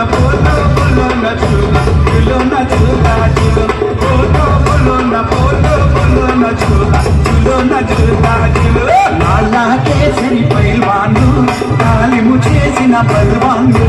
పోతో బులోన చూడా చులోన చూడా చులో పోతో బులోన చూడా చులోన చూడా చులో లాలా కేసరి పైల్వాను తాలిము చేసిన బల్వాను